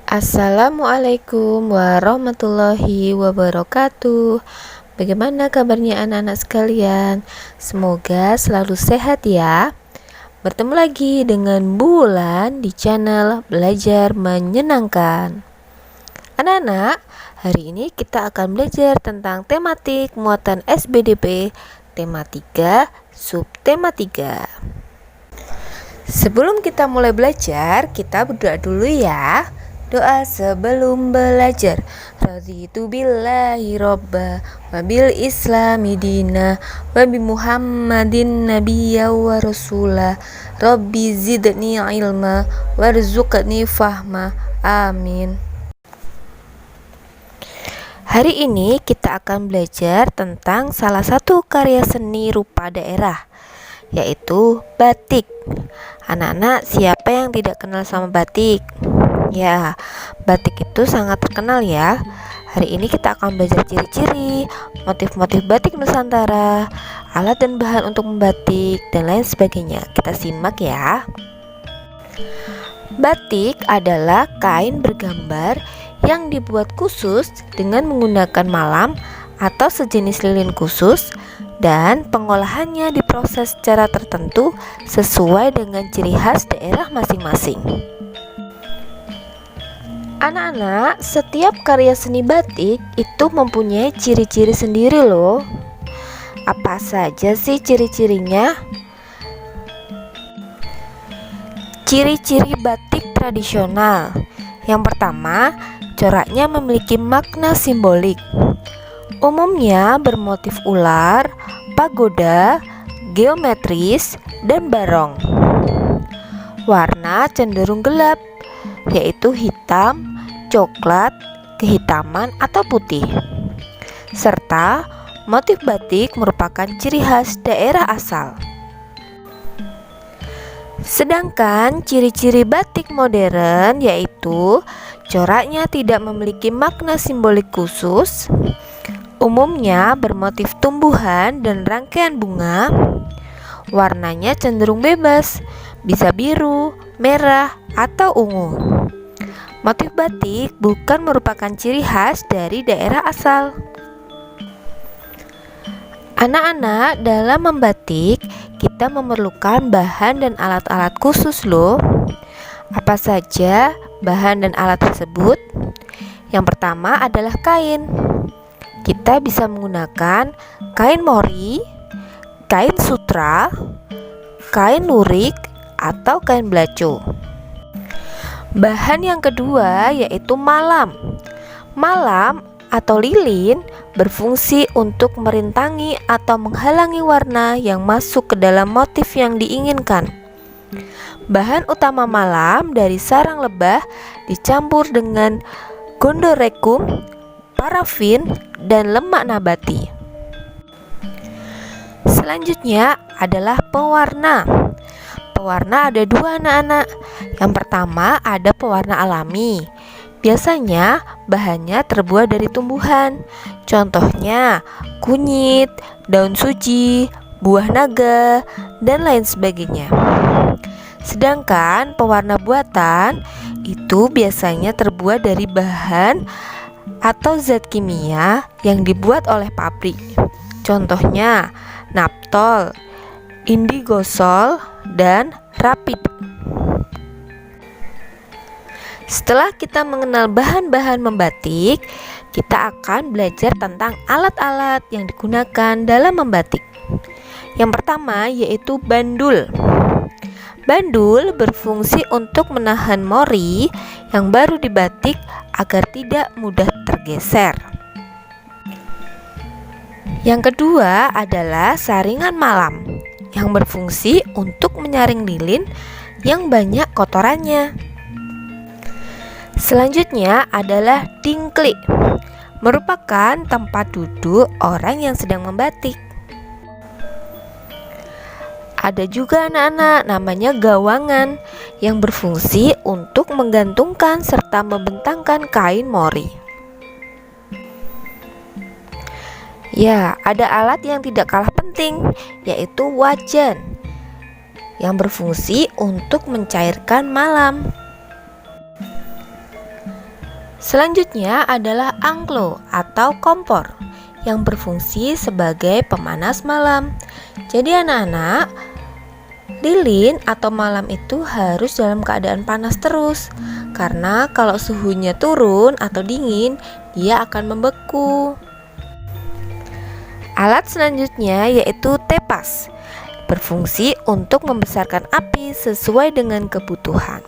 Assalamualaikum warahmatullahi wabarakatuh. Bagaimana kabarnya anak-anak sekalian? Semoga selalu sehat ya. Bertemu lagi dengan Bulan di channel Belajar Menyenangkan. Anak-anak, hari ini kita akan belajar tentang tematik muatan SBDP tema 3, subtema 3. Sebelum kita mulai belajar, kita berdoa dulu ya. Doa sebelum belajar. Raditu billahi robba wa bil islami dina wa bi muhammadin nabiyya wa rasula. Rabbi zidni ilma warzuqni fahma. Amin. Hari ini kita akan belajar tentang salah satu karya seni rupa daerah, yaitu batik. Anak-anak, siapa yang tidak kenal sama batik? Ya, batik itu sangat terkenal ya. Hari ini kita akan belajar ciri-ciri, motif-motif batik Nusantara, alat dan bahan untuk membatik, dan lain sebagainya. Kita simak ya. Batik adalah kain bergambar yang dibuat khusus dengan menggunakan malam atau sejenis lilin khusus, dan pengolahannya diproses secara tertentu sesuai dengan ciri khas daerah masing-masing. Anak-anak, setiap karya seni batik itu mempunyai ciri-ciri sendiri loh. Apa saja sih ciri-cirinya? Ciri-ciri batik tradisional. Yang pertama, coraknya memiliki makna simbolik. Umumnya bermotif ular, pagoda, geometris, dan barong. Warna cenderung gelap, yaitu hitam, coklat, kehitaman, atau putih. Serta motif batik merupakan ciri khas daerah asal. Sedangkan ciri-ciri batik modern yaitu coraknya tidak memiliki makna simbolik khusus, umumnya bermotif tumbuhan dan rangkaian bunga, warnanya cenderung bebas, bisa biru, merah, atau ungu. Motif batik bukan merupakan ciri khas dari daerah asal. Anak-anak, dalam membatik kita memerlukan bahan dan alat-alat khusus loh. Apa saja bahan dan alat tersebut? Yang pertama adalah kain. Kita bisa menggunakan kain mori, kain sutra, kain lurik, atau kain belaco. Bahan yang kedua yaitu malam. Malam atau lilin berfungsi untuk merintangi atau menghalangi warna yang masuk ke dalam motif yang diinginkan. Bahan utama malam dari sarang lebah dicampur dengan gondorekum, parafin, dan lemak nabati. Selanjutnya adalah pewarna. Pewarna ada dua anak-anak. Yang pertama ada pewarna alami. Biasanya bahannya terbuat dari tumbuhan. Contohnya kunyit, daun suji, buah naga, dan lain sebagainya. Sedangkan pewarna buatan itu biasanya terbuat dari bahan atau zat kimia yang dibuat oleh pabrik. Contohnya naptol, indigosol, dan rapid. Setelah kita mengenal bahan-bahan membatik, kita akan belajar tentang alat-alat yang digunakan dalam membatik. Yang pertama yaitu bandul. Bandul berfungsi untuk menahan mori yang baru dibatik agar tidak mudah tergeser. Yang kedua adalah saringan malam yang berfungsi untuk menyaring lilin yang banyak kotorannya. Selanjutnya adalah dingklik, merupakan tempat duduk orang yang sedang membatik. Ada juga anak-anak namanya gawangan yang berfungsi untuk menggantungkan serta membentangkan kain mori. Ya, ada alat yang tidak kalah penting, yaitu wajan yang berfungsi untuk mencairkan malam. Selanjutnya adalah angklo atau kompor yang berfungsi sebagai pemanas malam. Jadi anak-anak, lilin atau malam itu harus dalam keadaan panas terus, karena kalau suhunya turun atau dingin, dia akan membeku. Alat selanjutnya yaitu tepas, berfungsi untuk membesarkan api sesuai dengan kebutuhan.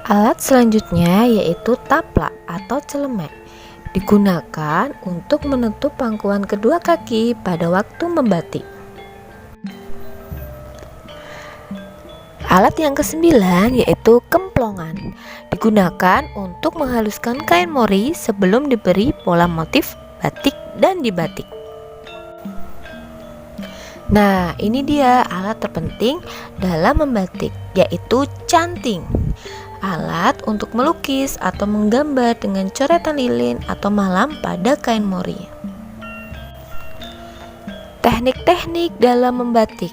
Alat selanjutnya yaitu taplak atau celemek, digunakan untuk menutup pangkuan kedua kaki pada waktu membatik. Alat yang kesembilan yaitu kemplongan, digunakan untuk menghaluskan kain mori sebelum diberi pola motif batik dan dibatik. Nah, ini dia alat terpenting dalam membatik, yaitu canting. Alat untuk melukis atau menggambar dengan coretan lilin atau malam pada kain mori. Teknik-teknik dalam membatik.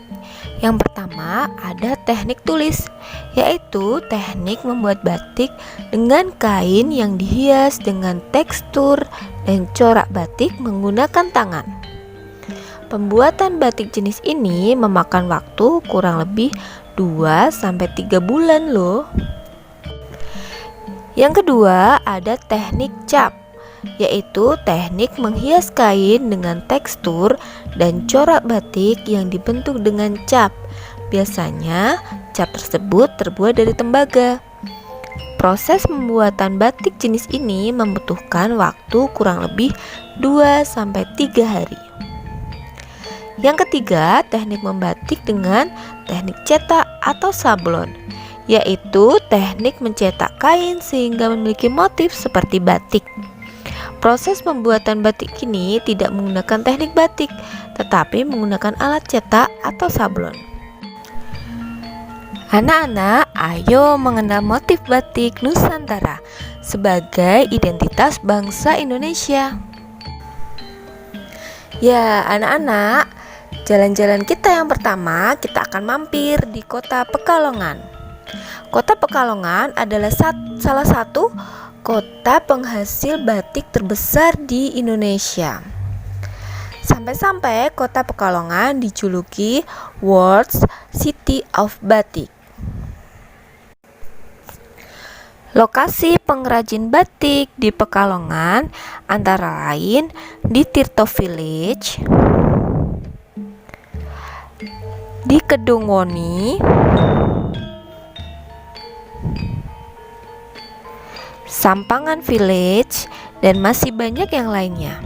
Yang pertama ada teknik tulis, yaitu teknik membuat batik dengan kain yang dihias dengan tekstur dan corak batik menggunakan tangan. Pembuatan batik jenis ini memakan waktu kurang lebih 2-3 bulan loh. Yang kedua ada teknik cap, yaitu teknik menghias kain dengan tekstur dan corak batik yang dibentuk dengan cap. Biasanya cap tersebut terbuat dari tembaga. Proses pembuatan batik jenis ini membutuhkan waktu kurang lebih 2-3 hari. Yang ketiga, teknik membatik dengan teknik cetak atau sablon, yaitu teknik mencetak kain sehingga memiliki motif seperti batik. Proses pembuatan batik ini tidak menggunakan teknik batik, tetapi menggunakan alat cetak atau sablon. Anak-anak, ayo mengenal motif batik Nusantara sebagai identitas bangsa Indonesia. Ya, anak-anak, jalan-jalan kita yang pertama, kita akan mampir di kota Pekalongan. Kota Pekalongan adalah salah satu kota penghasil batik terbesar di Indonesia. Sampai-sampai kota Pekalongan dijuluki World's City of Batik. Lokasi pengrajin batik di Pekalongan antara lain di Tirto Village, di Kedungwoni, Sampangan Village, dan masih banyak yang lainnya.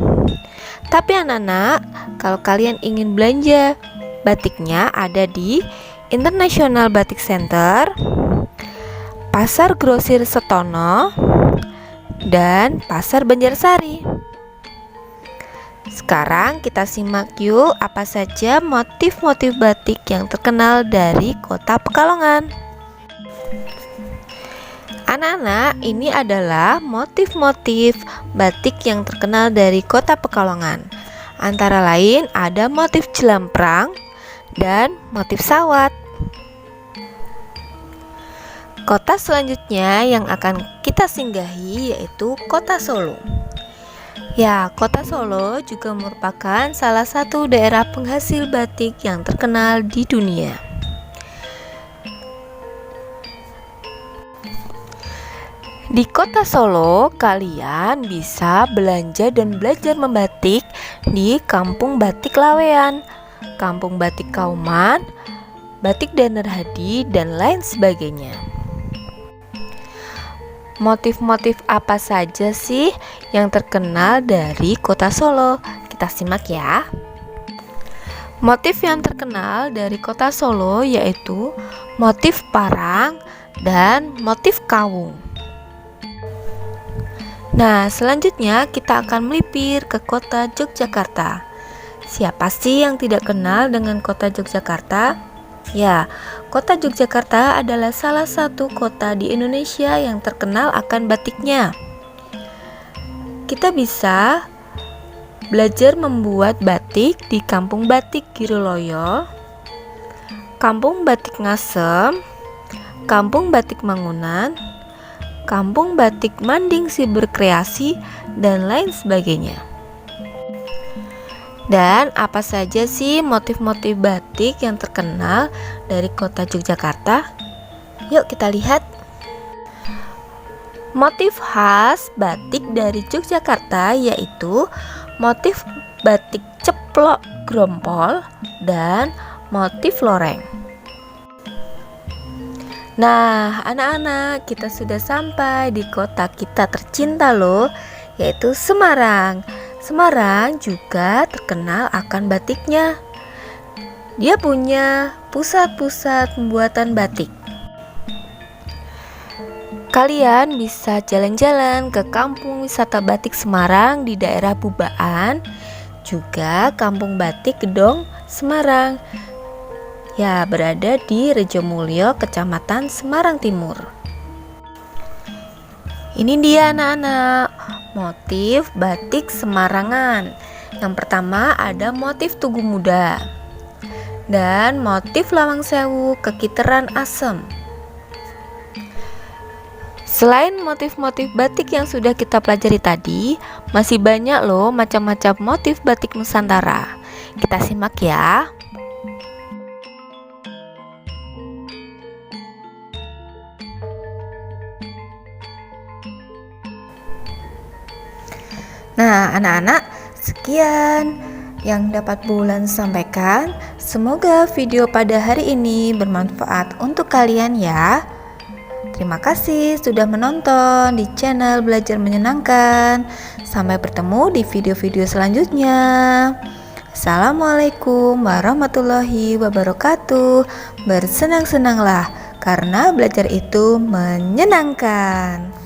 Tapi anak-anak, kalau kalian ingin belanja batiknya ada di International Batik Center, Pasar Grosir Setono, dan Pasar Banjarsari. Sekarang kita simak yuk apa saja motif-motif batik yang terkenal dari kota Pekalongan. Anak-anak, ini adalah motif-motif batik yang terkenal dari kota Pekalongan. Antara lain ada motif jelamprang dan motif sawat. Kota selanjutnya yang akan kita singgahi yaitu Kota Solo. Ya, Kota Solo juga merupakan salah satu daerah penghasil batik yang terkenal di dunia. Di Kota Solo, kalian bisa belanja dan belajar membatik di Kampung Batik Lawean, Kampung Batik Kauman, Batik Danar Hadi, dan lain sebagainya. Motif-motif apa saja sih yang terkenal dari Kota Solo? Kita simak ya. Motif yang terkenal dari Kota Solo yaitu motif parang dan motif kawung. Nah, selanjutnya kita akan melipir ke kota Yogyakarta. Siapa sih yang tidak kenal dengan kota Yogyakarta? Ya, kota Yogyakarta adalah salah satu kota di Indonesia yang terkenal akan batiknya. Kita bisa belajar membuat batik di Kampung Batik Giroloyo, Kampung Batik Ngasem, Kampung Batik Mangunan, Kampung Batik Manding Si Berkreasi, dan lain sebagainya. Dan apa saja sih motif-motif batik yang terkenal dari kota Yogyakarta? Yuk kita lihat. Motif khas batik dari Yogyakarta yaitu motif batik ceplok grompol dan motif loreng. Nah, anak-anak, kita sudah sampai di kota kita tercinta loh, yaitu Semarang. Semarang juga terkenal akan batiknya. Dia punya pusat-pusat pembuatan batik. Kalian bisa jalan-jalan ke kampung wisata batik Semarang di daerah Bubaan, juga kampung batik Gedong Semarang. Ya, berada di Rejomulyo, Kecamatan Semarang Timur. Ini dia anak-anak, motif batik Semarangan. Yang pertama ada motif Tugu Muda dan motif Lawang Sewu Kekiteran Asem. Selain motif-motif batik yang sudah kita pelajari tadi, masih banyak loh macam-macam motif batik Nusantara. Kita simak ya. Nah, anak-anak, sekian yang dapat Bulan sampaikan. Semoga video pada hari ini bermanfaat untuk kalian ya. Terima kasih sudah menonton di channel Belajar Menyenangkan. Sampai bertemu di video-video selanjutnya. Assalamualaikum warahmatullahi wabarakatuh. Bersenang-senanglah karena belajar itu menyenangkan.